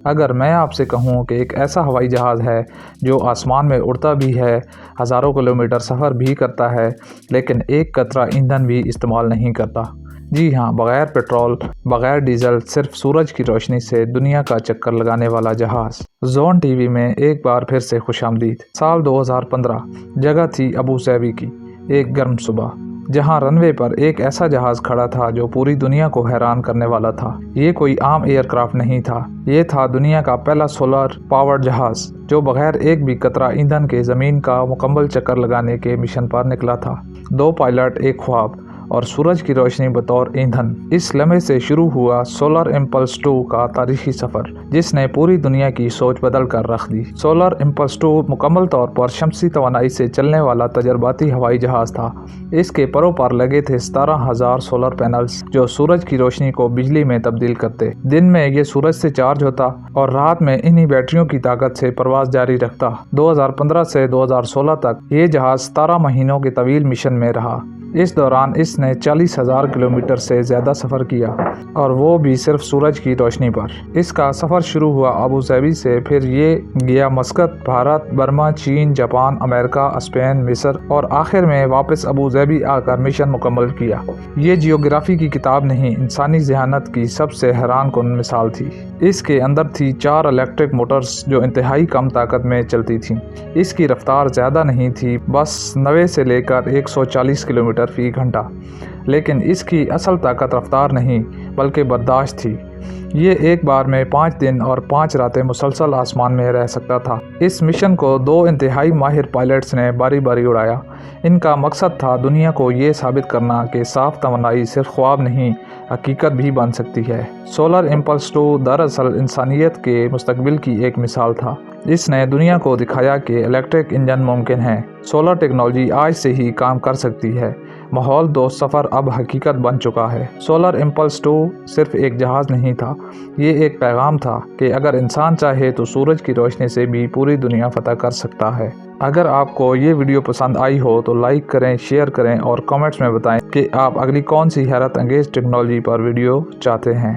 اگر میں آپ سے کہوں کہ ایک ایسا ہوائی جہاز ہے جو آسمان میں اڑتا بھی ہے، ہزاروں کلومیٹر سفر بھی کرتا ہے، لیکن ایک قطرہ ایندھن بھی استعمال نہیں کرتا۔ جی ہاں، بغیر پیٹرول، بغیر ڈیزل، صرف سورج کی روشنی سے دنیا کا چکر لگانے والا جہاز۔ زون ٹی وی میں ایک بار پھر سے خوش آمدید۔ سال 2015، جگہ تھی ابو ظبی کی ایک گرم صبح، جہاں رن وے پر ایک ایسا جہاز کھڑا تھا جو پوری دنیا کو حیران کرنے والا تھا۔ یہ کوئی عام ایئر کرافٹ نہیں تھا، یہ تھا دنیا کا پہلا سولر پاورڈ جہاز جو بغیر ایک بھی قطرہ ایندھن کے زمین کا مکمل چکر لگانے کے مشن پر نکلا تھا۔ 2 پائلٹ، ایک خواب اور سورج کی روشنی بطور ایندھن۔ اس لمحے سے شروع ہوا سولر امپلس 2 کا تاریخی سفر، جس نے پوری دنیا کی سوچ بدل کر رکھ دی۔ سولر امپلس 2 مکمل طور پر شمسی توانائی سے چلنے والا تجرباتی ہوائی جہاز تھا۔ اس کے پروں پر لگے تھے 17,000 سولر پینلز جو سورج کی روشنی کو بجلی میں تبدیل کرتے۔ دن میں یہ سورج سے چارج ہوتا اور رات میں انہی بیٹریوں کی طاقت سے پرواز جاری رکھتا۔ 2015 سے 2016 تک یہ جہاز 17 مہینوں کے طویل مشن میں رہا۔ اس دوران اس نے 40,000 کلومیٹر سے زیادہ سفر کیا، اور وہ بھی صرف سورج کی روشنی پر۔ اس کا سفر شروع ہوا ابو ظبی سے، پھر یہ گیا مسقط، بھارت، برما، چین، جاپان، امریکہ، اسپین، مصر اور آخر میں واپس ابو ظبی آ کر مشن مکمل کیا۔ یہ جیوگرافی کی کتاب نہیں، انسانی ذہانت کی سب سے حیران کن مثال تھی۔ اس کے اندر تھی 4 الیکٹرک موٹرز جو انتہائی کم طاقت میں چلتی تھیں۔ اس کی رفتار زیادہ نہیں تھی، بس 90 سے لے کر 140 کلومیٹر فی گھنٹہ، لیکن اس کی اصل طاقت رفتار نہیں بلکہ برداشت تھی۔ یہ ایک بار میں 5 دن اور 5 راتیں مسلسل آسمان میں رہ سکتا تھا۔ اس مشن کو 2 انتہائی ماہر پائلٹس نے باری باری اڑایا۔ ان کا مقصد تھا دنیا کو یہ ثابت کرنا کہ صاف توانائی صرف خواب نہیں، حقیقت بھی بن سکتی ہے۔ سولر امپلس 2 دراصل انسانیت کے مستقبل کی ایک مثال تھا۔ اس نے دنیا کو دکھایا کہ الیکٹرک انجن ممکن ہے، سولر ٹیکنالوجی آج سے ہی کام کر سکتی ہے، ماحول دوست سفر اب حقیقت بن چکا ہے۔ سولر امپلس 2 صرف ایک جہاز نہیں تھا، یہ ایک پیغام تھا کہ اگر انسان چاہے تو سورج کی روشنی سے بھی پوری دنیا فتح کر سکتا ہے۔ اگر آپ کو یہ ویڈیو پسند آئی ہو تو لائک کریں، شیئر کریں اور کامنٹس میں بتائیں کہ آپ اگلی کون سی حیرت انگیز ٹیکنالوجی پر ویڈیو چاہتے ہیں۔